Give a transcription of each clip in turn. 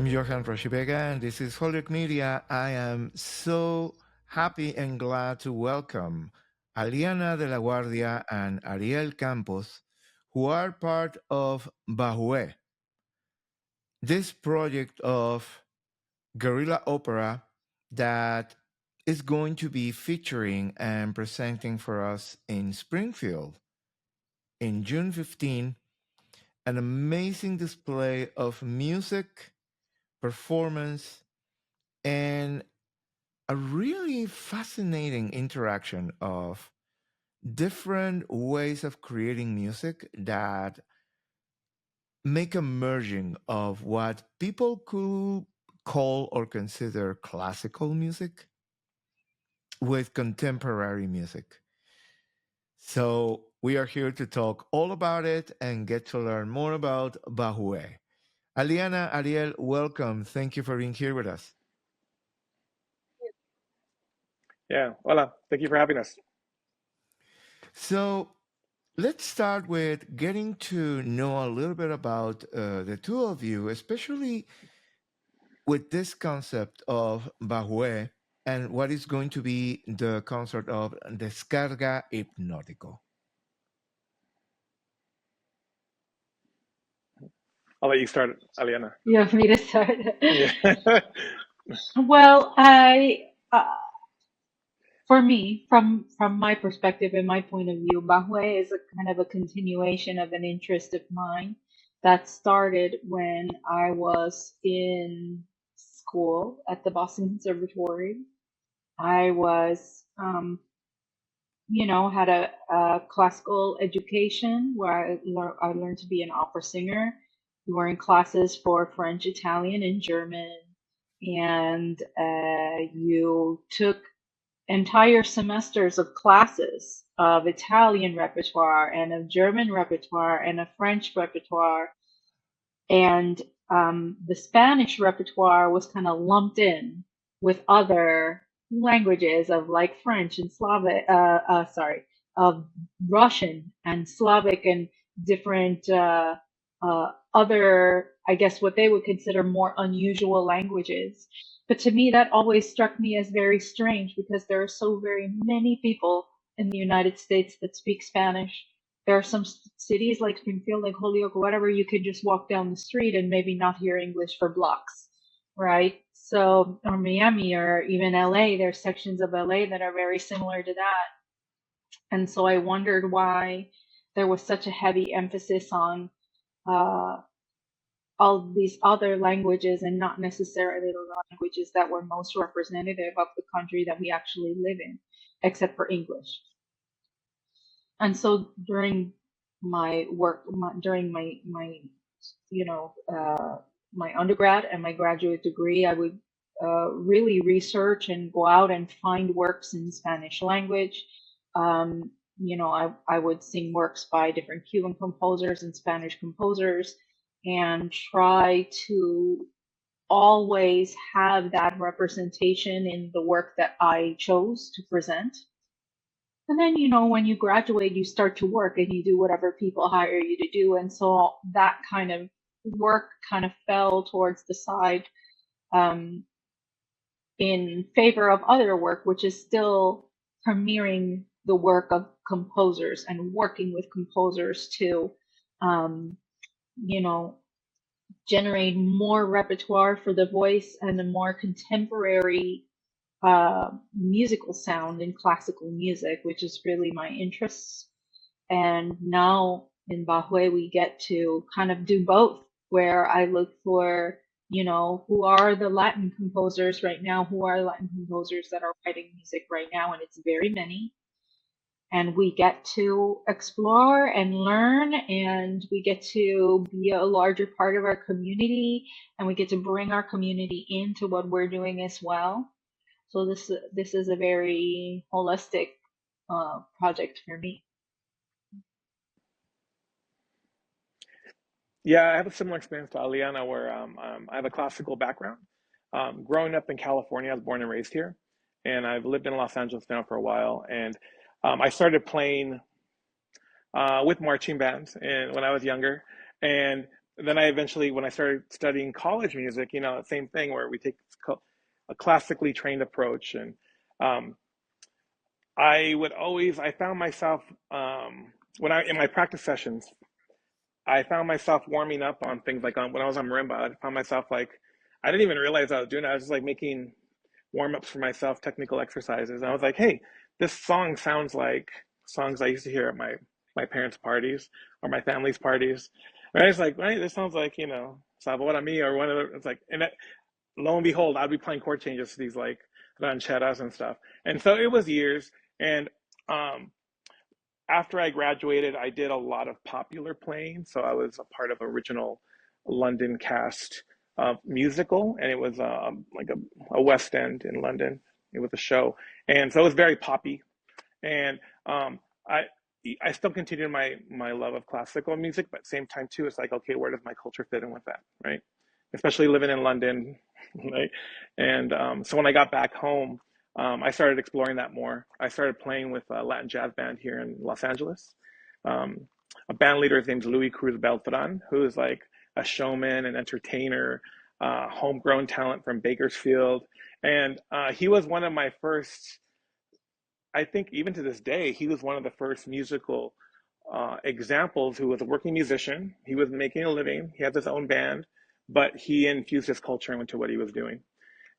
I'm Johan Roshibega, and this is Hollywood Media. I am so happy and glad to welcome Aliana de la Guardia and Ariel Campos, who are part of Bahué, this project of guerrilla opera that is going to be featuring and presenting for us in Springfield in June 15, an amazing display of music, performance, and a really fascinating interaction of different ways of creating music that make a merging of what people could call or consider classical music with contemporary music. So we are here to talk all about it and get to learn more about Bahué. Aliana, Ariel, welcome. Thank you for being here with us. Yeah, hola. Thank you for having us. So let's start with getting to know a little bit about the two of you, especially with this concept of Bahué and what is going to be the concept of Descarga Hipnótico. I'll let you start, Aliana. You want me to start? Yeah. Well, for me, from my perspective and my point of view, Bahué is a kind of a continuation of an interest of mine that started when I was in school at the Boston Conservatory. I was, had a classical education where I learned to be an opera singer. We were in classes for French, Italian, and German, and you took entire semesters of classes of Italian repertoire and of German repertoire and of French repertoire. And the Spanish repertoire was kind of lumped in with other languages of like French and Slavic, of Russian and Slavic and different other, I guess, what they would consider more unusual languages. But to me, that always struck me as very strange because there are so very many people in the United States that speak Spanish. There are some cities like Springfield, like Holyoke, whatever, you could just walk down the street and maybe not hear English for blocks, right? So, or Miami or even LA, there's sections of LA that are very similar to that. And so I wondered why there was such a heavy emphasis on uh, all these other languages and not necessarily the languages that were most representative of the country that we actually live in, except for English. And so during my work, during my my undergrad and my graduate degree, I would really research and go out and find works in Spanish language. I would sing works by different Cuban composers and Spanish composers and try to always have that representation in the work that I chose to present. And then, when you graduate, you start to work and you do whatever people hire you to do. And so that kind of work kind of fell towards the side in favor of other work, which is still premiering the work of composers and working with composers to, you know, generate more repertoire for the voice and a more contemporary musical sound in classical music, which is really my interest. And now in Bahué, we get to kind of do both, where I look for, who are the Latin composers right now, who are Latin composers that are writing music right now, and it's very many. And we get to explore and learn, and we get to be a larger part of our community, and we get to bring our community into what we're doing as well. So this is a very holistic project for me. Yeah, I have a similar experience to Aliana where I have a classical background. Growing up in California, I was born and raised here, and I've lived in Los Angeles now for a while. And I started playing with marching bands and when I was younger. And then I eventually, when I started studying college music, same thing where we take a classically trained approach. And um, I found myself, when in my practice sessions, I found myself warming up on things like when I was on marimba. I found myself like, I didn't even realize I was doing it. I was just like making warm ups for myself, technical exercises. And I was like, hey, this song sounds like songs I used to hear at my parents' parties or my family's parties. And I was like, right, this sounds like, Sabor a Mi or one of the, it's like, lo and behold, I'd be playing chord changes to these like rancheras and stuff. And so it was years. And um, after I graduated, I did a lot of popular playing. So I was a part of original London cast musical, and it was like a West End in London. It was a show, and so it was very poppy. And I I still continue my love of classical music, but at the same time too, it's like, okay, where does my culture fit in with that, right? Especially living in London, right? And so when I got back home, I started exploring that more. I started playing with a Latin jazz band here in Los Angeles. Um, a band leader, his name's Luis Cruz Beltran, who is like a showman and entertainer, homegrown talent from Bakersfield. And he was one of my first, I think even to this day, he was one of the first musical examples who was a working musician. He was making a living. He had his own band, but he infused his culture into what he was doing.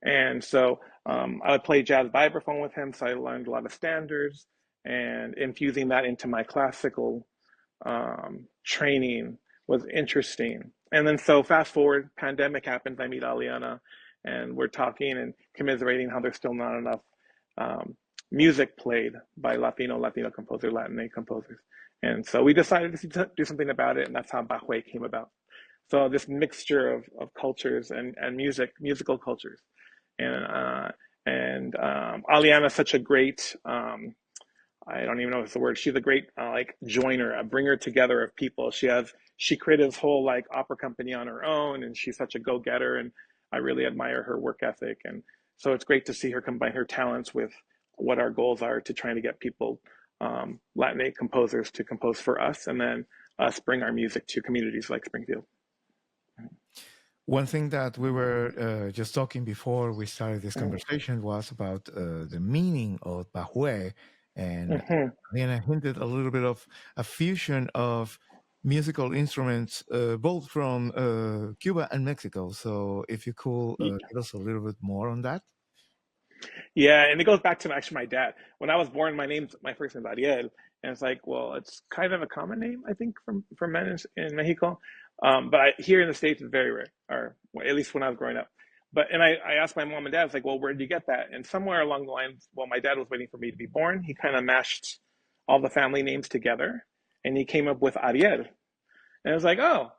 And so I would play jazz vibraphone with him. So I learned a lot of standards and infusing that into my classical training was interesting. And then so fast forward, pandemic happens. I meet Aliana, and we're talking and commiserating how there's still not enough um, music played by Latino composers, Latin composers. And so we decided to do something about it, and that's how Bahué came about. So this mixture of cultures and musical cultures. And Aliana is such a great I don't even know if it's the word. She's a great like joiner, a bringer together of people. She created this whole like opera company on her own, and she's such a go getter. And I really admire her work ethic. And so it's great to see her combine her talents with what our goals are to trying to get people, Latinate composers, to compose for us, and then us bring our music to communities like Springfield. One thing that we were just talking before we started this conversation was about the meaning of Bahué, and Diana hinted a little bit of a fusion of musical instruments, both from Cuba and Mexico. So if you could tell us a little bit more on that. Yeah, and it goes back to actually my dad. When I was born, my first name's Ariel, and it's like, well, it's kind of a common name, I think, from men in Mexico, but here in the States it's very rare, or at least when I was growing up. But and I asked my mom and dad, it's like, well, where did you get that? And somewhere along the lines, while my dad was waiting for me to be born, he kind of mashed all the family names together, and he came up with Ariel, and I was like, oh,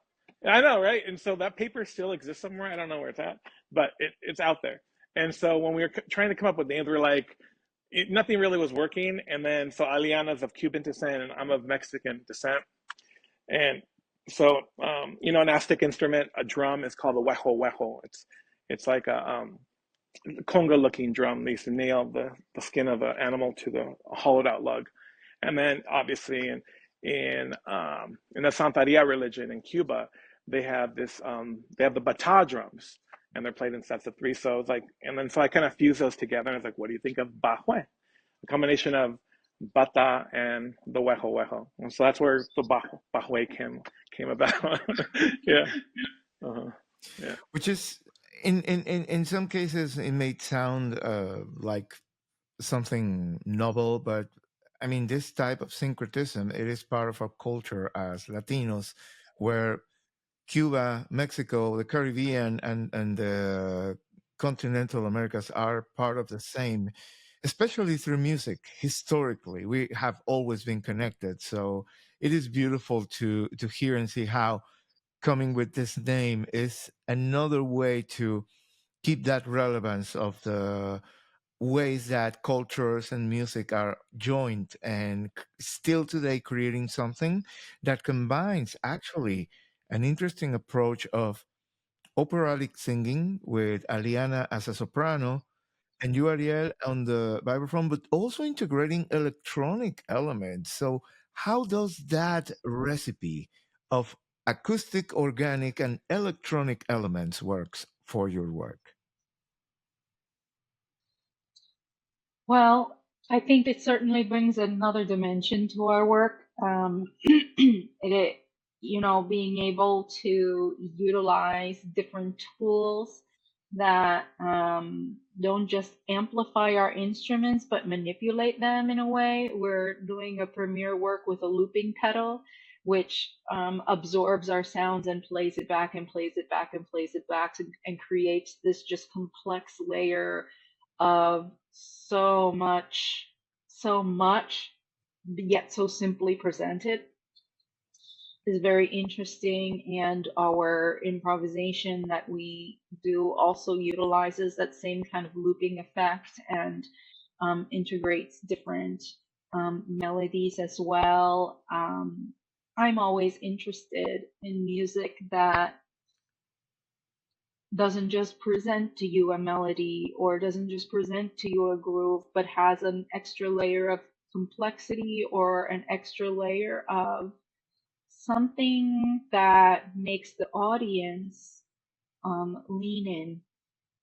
I know, right? And so that paper still exists somewhere. I don't know where it's at, but it's out there. And so when we were trying to come up with names, we were like, nothing really was working. And then so Aliana's of Cuban descent, and I'm of Mexican descent. And so an Aztec instrument, a drum, is called a huejo huejo. It's like a conga-looking drum. They used to nail the skin of an animal to the hollowed out lug. And then obviously in the Santeria religion in Cuba, they have they have the bata drums, and they're played in sets of three. So it's like, and then so I kind of fuse those together, and it's like, what do you think of Bahué? A combination of bata and the huejo huejo. And so that's where the Bahué came about. Yeah. Uh-huh. Yeah. Which is in some cases it may sound like something novel, but I mean this type of syncretism, it is part of our culture as Latinos, where Cuba, Mexico, the Caribbean, and the continental Americas are part of the same, especially through music. Historically, we have always been connected. So it is beautiful to hear and see how coming with this name is another way to keep that relevance of the ways that cultures and music are joined and still today creating something that combines actually an interesting approach of operatic singing with Aliana as a soprano and you, Ariel, on the vibraphone, but also integrating electronic elements. So how does that recipe of acoustic, organic, and electronic elements works for your work? Well, I think it certainly brings another dimension to our work. It, being able to utilize different tools that don't just amplify our instruments, but manipulate them in a way. We're doing a premiere work with a looping pedal, which absorbs our sounds and plays it back and plays it back and plays it back and creates this just complex layer of so much, yet so simply presented, is very interesting. And our improvisation that we do also utilizes that same kind of looping effect and integrates different melodies as well. I'm always interested in music that doesn't just present to you a melody or doesn't just present to you a groove, but has an extra layer of complexity or an extra layer of something that makes the audience lean in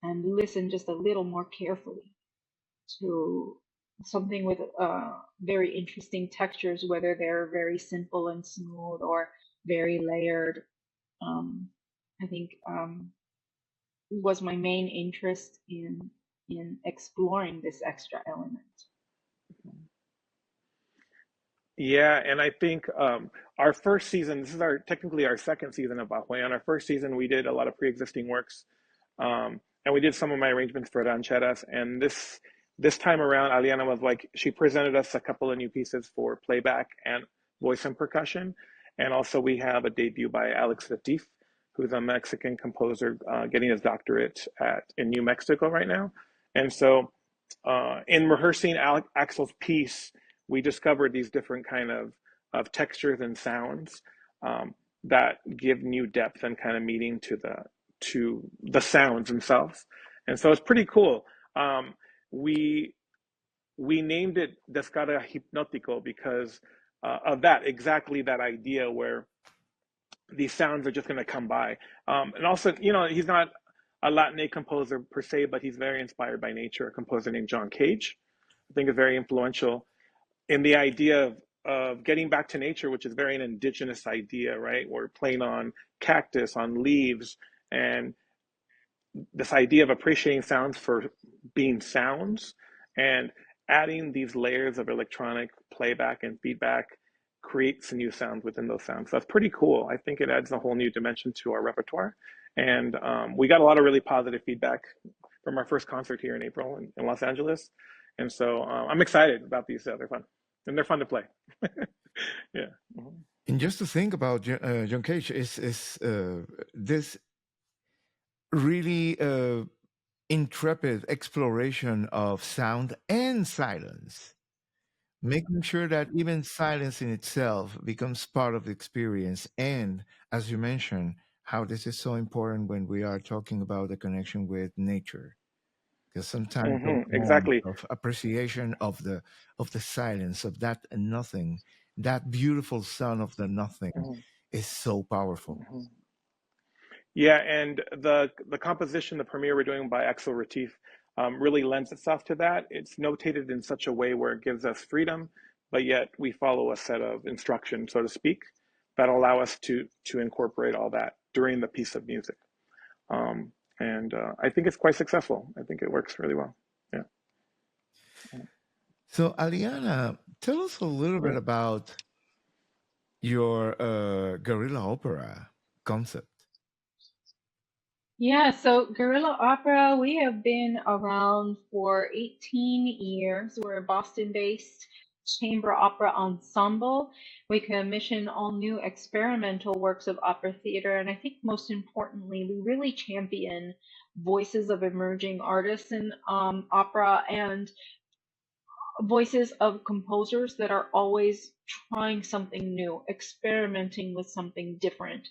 and listen just a little more carefully to something with very interesting textures, whether they're very simple and smooth or very layered. I think was my main interest in exploring this extra element. Yeah, and I think our first season, this is technically our second season of Bahué. On our first season, we did a lot of pre-existing works, and we did some of my arrangements for rancheras. And this time around, Aliana was like, she presented us a couple of new pieces for playback and voice and percussion. And also we have a debut by Axel Retif, who's a Mexican composer getting his doctorate in New Mexico right now. And so in rehearsing Axel's piece, we discovered these different kind of textures and sounds that give new depth and kind of meaning to the sounds themselves. And so it's pretty cool. We named it Descarga Hipnótico because of exactly that idea where these sounds are just going to come by. And also, he's not a Latin composer per se, but he's very inspired by nature. A composer named John Cage, I think, is very influential in the idea of getting back to nature, which is very an indigenous idea, right? We're playing on cactus, on leaves, and this idea of appreciating sounds for being sounds and adding these layers of electronic playback and feedback creates new sounds within those sounds. So that's pretty cool. I think it adds a whole new dimension to our repertoire. And we got a lot of really positive feedback from our first concert here in April in Los Angeles. And so I'm excited about these. They're fun. And they're fun to play. Yeah. Mm-hmm. And just to think about John Cage is this really intrepid exploration of sound and silence, making sure that even silence in itself becomes part of the experience. And as you mentioned, how this is so important when we are talking about the connection with nature, because sometimes those Mm-hmm. moments Exactly. of appreciation of the silence, of that nothing, that beautiful sound of the nothing, Mm-hmm. is so powerful. Mm-hmm. Yeah, and the composition, the premiere we're doing by Axel Retif, really lends itself to that. It's notated in such a way where it gives us freedom, but yet we follow a set of instructions, so to speak, that allow us to incorporate all that during the piece of music. And I think it's quite successful. I think it works really well. Yeah. So, Aliana, tell us a little bit about your guerrilla opera concept. Yeah, so guerrilla opera, we have been around for 18 years. We're a Boston-based chamber opera ensemble. We commission all new experimental works of opera theater, and I think most importantly, we really champion voices of emerging artists in opera and voices of composers that are always trying something new, experimenting with something different,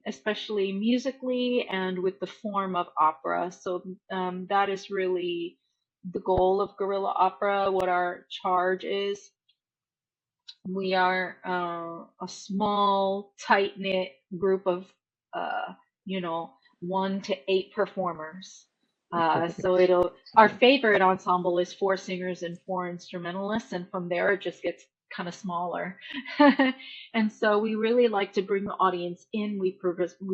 especially musically and with the form of opera. So that is really the goal of guerrilla opera, what our charge is. We are a small, tight-knit group of, uh, 1 to 8 performers. So our favorite ensemble is 4 singers and 4 instrumentalists, and from there it just gets kind of smaller. And so we really like to bring the audience in. We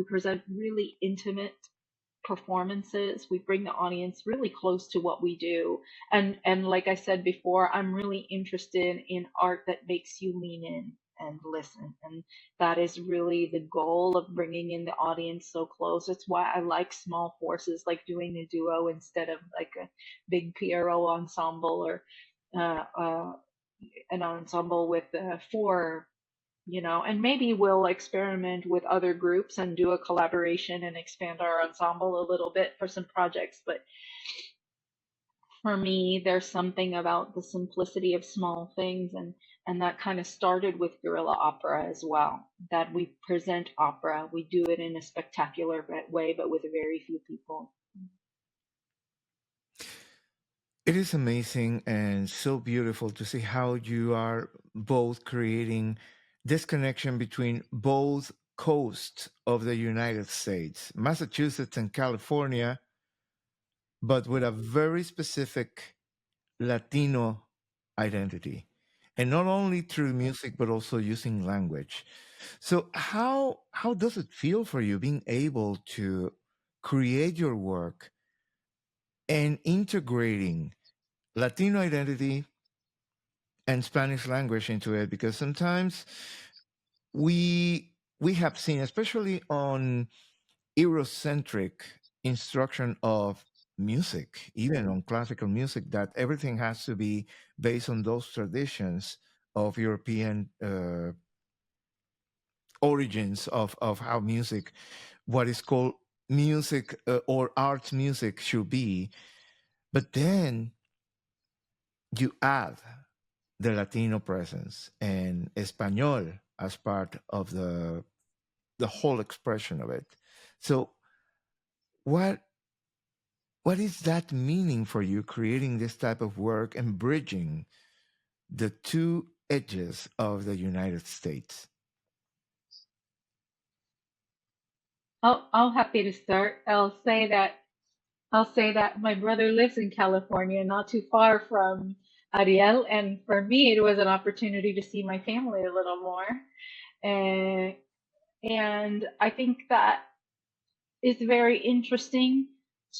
present really intimate performances. We bring the audience really close to what we do. And like I said before, I'm really interested in art that makes you lean in and listen. And that is really the goal of bringing in the audience so close. It's why I like small forces, like doing a duo instead of like a big PRO ensemble, or uh, uh, an ensemble with 4, and maybe we'll experiment with other groups and do a collaboration and expand our ensemble a little bit for some projects. But for me, there's something about the simplicity of small things, and that kind of started with guerrilla opera as well. That we present opera, we do it in a spectacular way, but with very few people. It is amazing and so beautiful to see how you are both creating this connection between both coasts of the United States, Massachusetts and California, but with a very specific Latino identity. And not only through music, but also using language. So how does it feel for you being able to create your work and integrating Latino identity and Spanish language into it? Because sometimes we have seen, especially on Eurocentric instruction of music, even on classical music, that everything has to be based on those traditions of European origins of how music, what is called music or art music should be. But then you add the Latino presence and Espanol as part of the whole expression of it. So what what is that meaning for you creating this type of work and bridging the two edges of the United States? I'll happy to start. I'll say that my brother lives in California, not too far from Ariel, and for me, it was an opportunity to see my family a little more. And, and I think that it's very interesting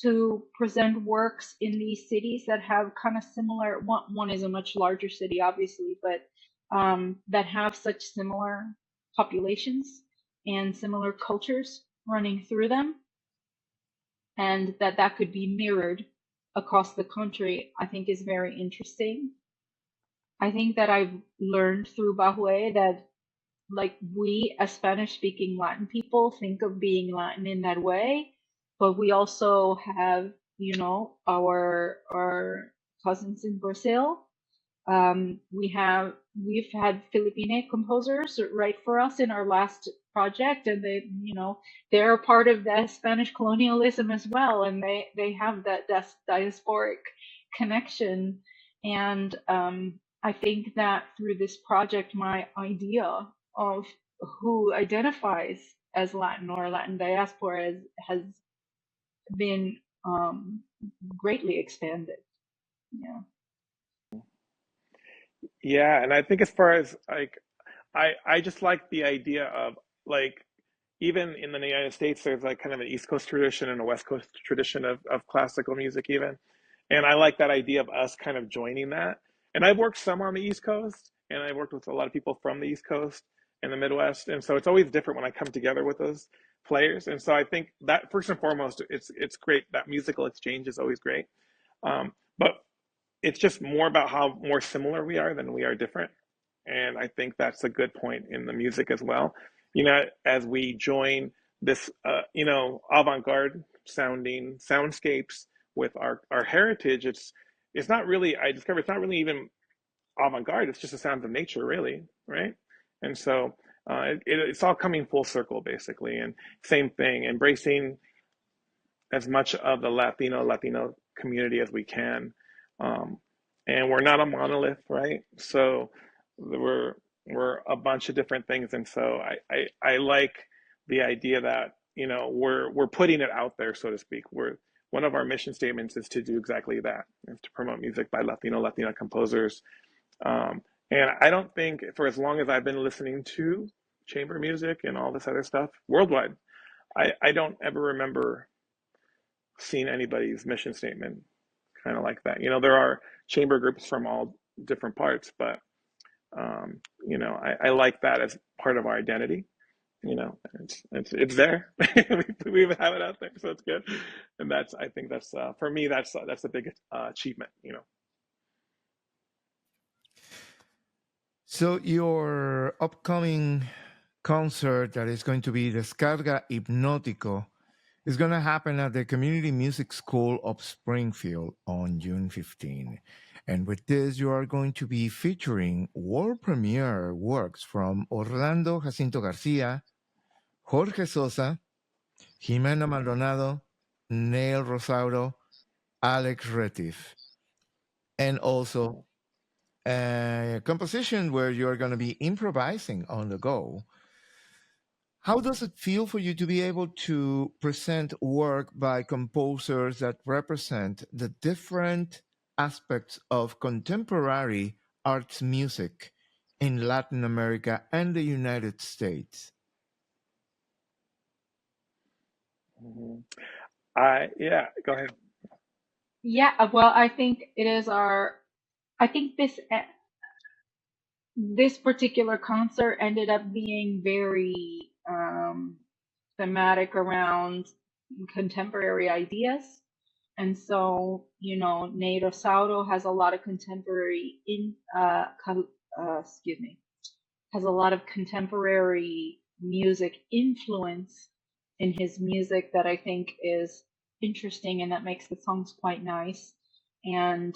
to present works in these cities that have kind of similar. One is a much larger city, obviously, but that have such similar populations and similar cultures running through them, and that could be mirrored across the country, I think is very interesting. I think that I've learned through Bahué that, like, we as Spanish speaking Latin people think of being Latin in that way, but we also have, our cousins in Brazil. We've had Filipino composers write for us in our last project, and they're a part of that Spanish colonialism as well, and they have that diasporic connection. And I think that through this project, my idea of who identifies as Latin or Latin diaspora has been greatly expanded. Yeah. Yeah, and I think as far as like I just like the idea of like even in the United States there's like kind of an East Coast tradition and a West Coast tradition of classical music even. And I like that idea of us kind of joining that. And I've worked some on the East Coast and I worked with a lot of people from the East Coast and the Midwest. And so it's always different when I come together with those players. And so I think that first and foremost it's great. That musical exchange is always great. But it's just more about how more similar we are than we are different. And I think that's a good point in the music as well. As we join this, avant-garde sounding soundscapes with our heritage, it's not really. I discovered it's not really even avant-garde. It's just the sounds of nature, really, right? And so it's all coming full circle, basically. And same thing, embracing as much of the Latino community as we can. Um, and we're not a monolith, right? So we're we're a bunch of different things, and so I like the idea that we're putting it out there, so to speak. We're one of our mission statements is to do exactly that, is to promote music by Latina composers. Um, and I don't think for as long as I've been listening to chamber music and all this other stuff worldwide, I don't ever remember seeing anybody's mission statement kind of like that. There are chamber groups from all different parts, but I like that as part of our identity. It's there. we have it out there, so it's good. And I think that's for me, that's a big achievement. So your upcoming concert that is going to be Descarga Hipnótico is going to happen at the Community Music School of Springfield on June 15. And with this, you are going to be featuring world premiere works from Orlando Jacinto García, Jorge Sosa, Jimena Maldonado, Ney Rosauro, Axel Retif, and also a composition where you're going to be improvising on the go. How does it feel for you to be able to present work by composers that represent the different aspects of contemporary arts music in Latin America and the United States? Mm-hmm. Yeah, go ahead. Yeah, well, I think it is I think this particular concert ended up being very thematic around contemporary ideas. And so, Ney Rosauro has a lot of contemporary has a lot of contemporary music influence in his music that I think is interesting and that makes the songs quite nice and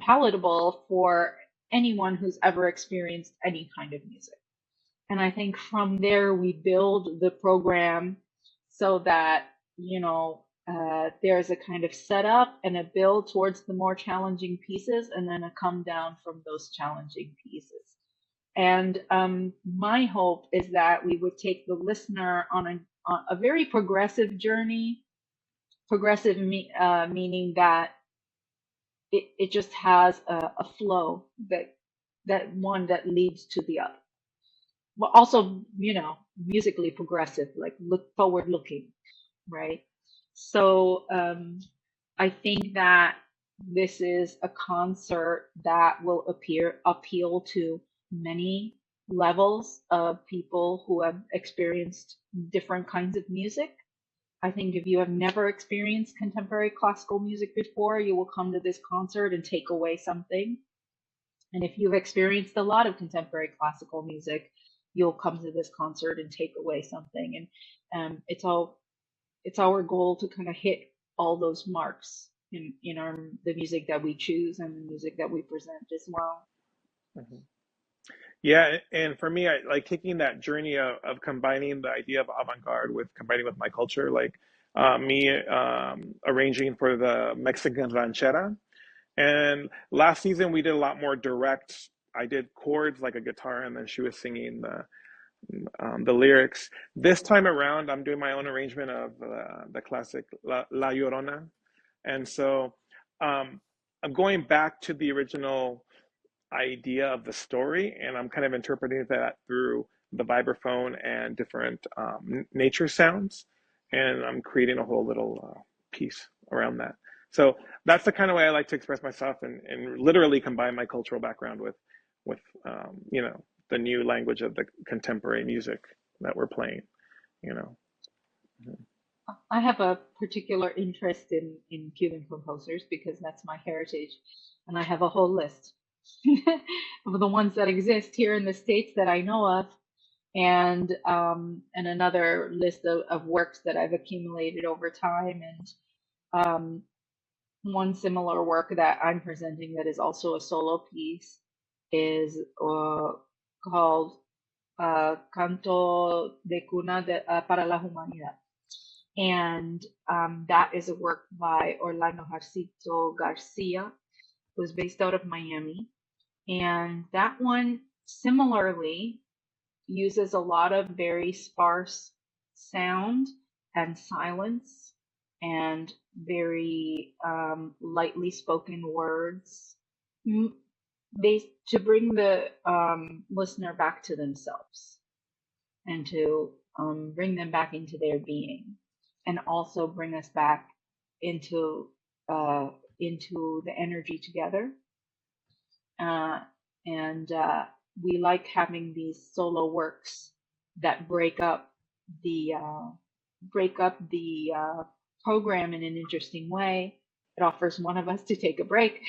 palatable for anyone who's ever experienced any kind of music. And I think from there we build the program so that, there's a kind of setup and a build towards the more challenging pieces and then a come down from those challenging pieces. And my hope is that we would take the listener on a very progressive journey, progressive meaning that it just has a flow that one that leads to the other. Well, also, musically progressive, like look forward looking, right? So I think that this is a concert that will appeal to many levels of people who have experienced different kinds of music. I think if you have never experienced contemporary classical music before, you will come to this concert and take away something. And if you've experienced a lot of contemporary classical music, you'll come to this concert and take away something. And it's our goal to kind of hit all those marks in the music that we choose and the music that we present as well. Mm-hmm. Yeah, and for me, I like taking that journey of combining the idea of avant-garde with combining with my culture, like me arranging for the Mexican ranchera. And last season we did a lot more direct. I did chords like a guitar, and then she was singing the lyrics. This time around, I'm doing my own arrangement of the classic La Llorona, and so I'm going back to the original idea of the story, and I'm kind of interpreting that through the vibraphone and different nature sounds, and I'm creating a whole little piece around that. So that's the kind of way I like to express myself, and literally combine my cultural background with the new language of the contemporary music that we're playing. I have a particular interest in Cuban composers because that's my heritage, and I have a whole list of the ones that exist here in the States that I know of, and another list of works that I've accumulated over time. And one similar work that I'm presenting that is also a solo piece is called Canto de cuna para la humanidad. And that is a work by Orlando Jacinto García, who's based out of Miami. And that one Similarly, uses a lot of very sparse sound and silence and very lightly spoken words to bring the listener back to themselves and to bring them back into their being, and also bring us back into the energy together. And we like having these solo works that break up the program in an interesting way. It offers one of us to take a break,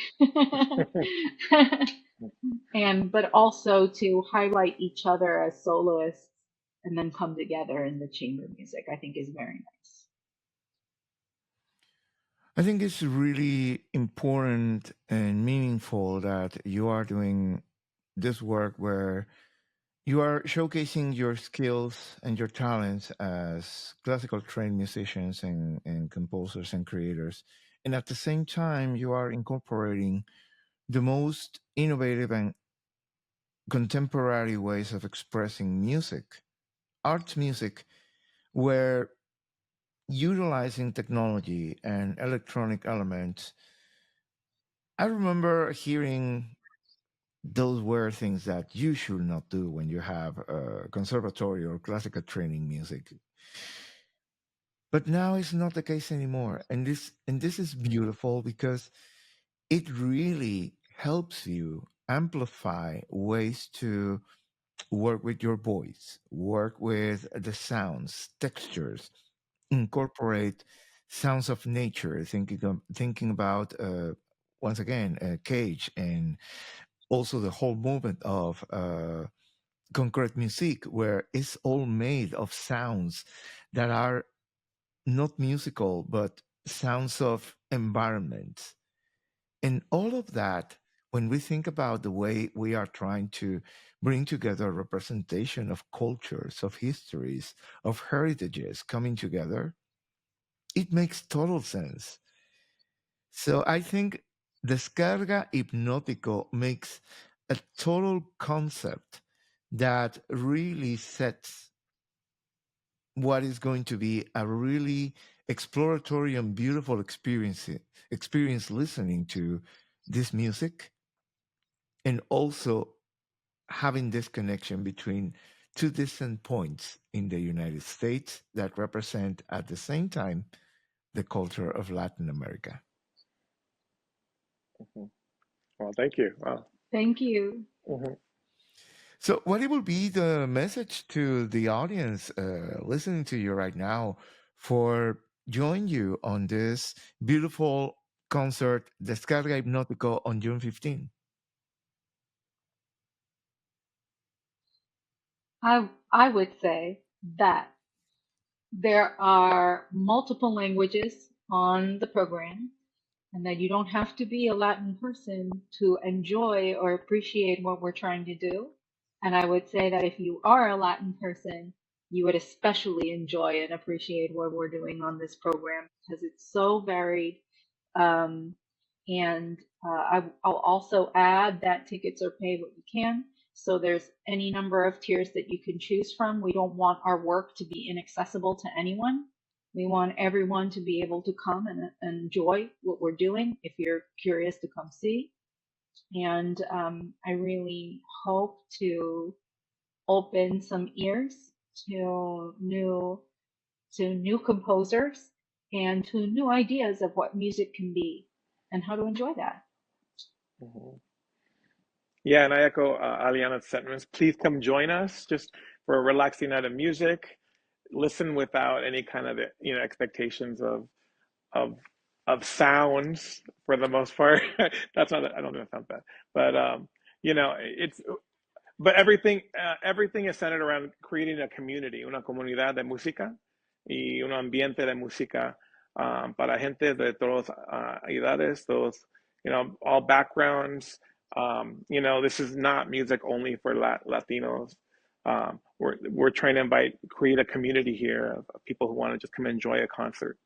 but also to highlight each other as soloists and then come together in the chamber music, I think is very nice. I think it's really important and meaningful that you are doing this work where you are showcasing your skills and your talents as classical trained musicians and composers and creators. And at the same time, you are incorporating the most innovative and contemporary ways of expressing music, art music, where utilizing technology and electronic elements. I remember hearing those were things that you should not do when you have a conservatory or classical training music. But now it's not the case anymore. And this is beautiful because it really helps you amplify ways to work with your voice, work with the sounds, textures, incorporate sounds of nature, thinking about once again cage and also the whole movement of concrete music, where it's all made of sounds that are not musical but sounds of environments. And all of that, when we think about the way we are trying to bring together a representation of cultures, of histories, of heritages coming together, it makes total sense. So I think Descarga Hipnótico makes a total concept that really sets what is going to be a really exploratory and beautiful experience listening to this music, and also having this connection between two distant points in the United States that represent at the same time the culture of Latin America. Well, thank you. Wow. Thank you. So, what will be the message to the audience listening to you right now for join you on this beautiful concert, Descarga Hipnótico, on June 15? I would say that there are multiple languages on the program, and that you don't have to be a Latin person to enjoy or appreciate what we're trying to do. And I would say that if you are a Latin person, you would especially enjoy and appreciate what we're doing on this program because it's so varied. And I'll also add that tickets are pay what you can. So there's any number of tiers that you can choose from. We don't want our work to be inaccessible to anyone. We want everyone to be able to come and enjoy what we're doing if you're curious to come see. And I really hope to open some ears to new composers and to new ideas of what music can be and how to enjoy that. Yeah, and I echo Aliana's sentiments. Please come join us just for a relaxing night of music. Listen without any kind of expectations of sounds for the most part. That's not. I don't know if that sounds bad, but it's. But everything is centered around creating a community, una comunidad de música y un ambiente de música para gente de todas edades, todos, all backgrounds. This is not music only for Latinos. We're trying to create a community here of people who want to just come enjoy a concert,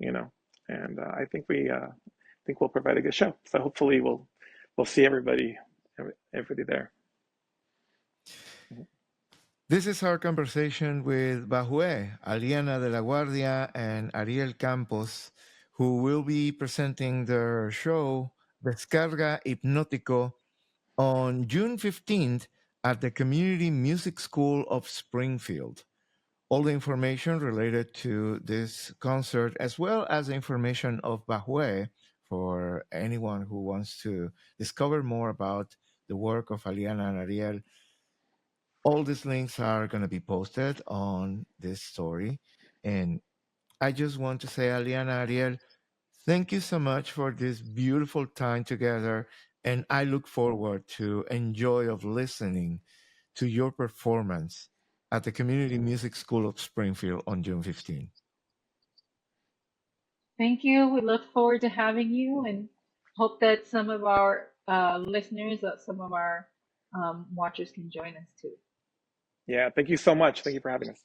and I think we'll provide a good show. So hopefully we'll see everybody there. This is our conversation with Bahué, Aliana de la Guardia, and Ariel Campos, who will be presenting their show, Descarga Hipnótico, on June 15th at the Community Music School of Springfield. All the information related to this concert, as well as the information of Bahué, for anyone who wants to discover more about the work of Aliana and Ariel, all these links are going to be posted on this story. And I just want to say, Aliana, Ariel, thank you so much for this beautiful time together. And I look forward to enjoy of listening to your performance at the Community Music School of Springfield on June 15. Thank you. We look forward to having you and hope that some of our listeners, some of our watchers can join us too. Yeah, thank you so much. Thank you for having us.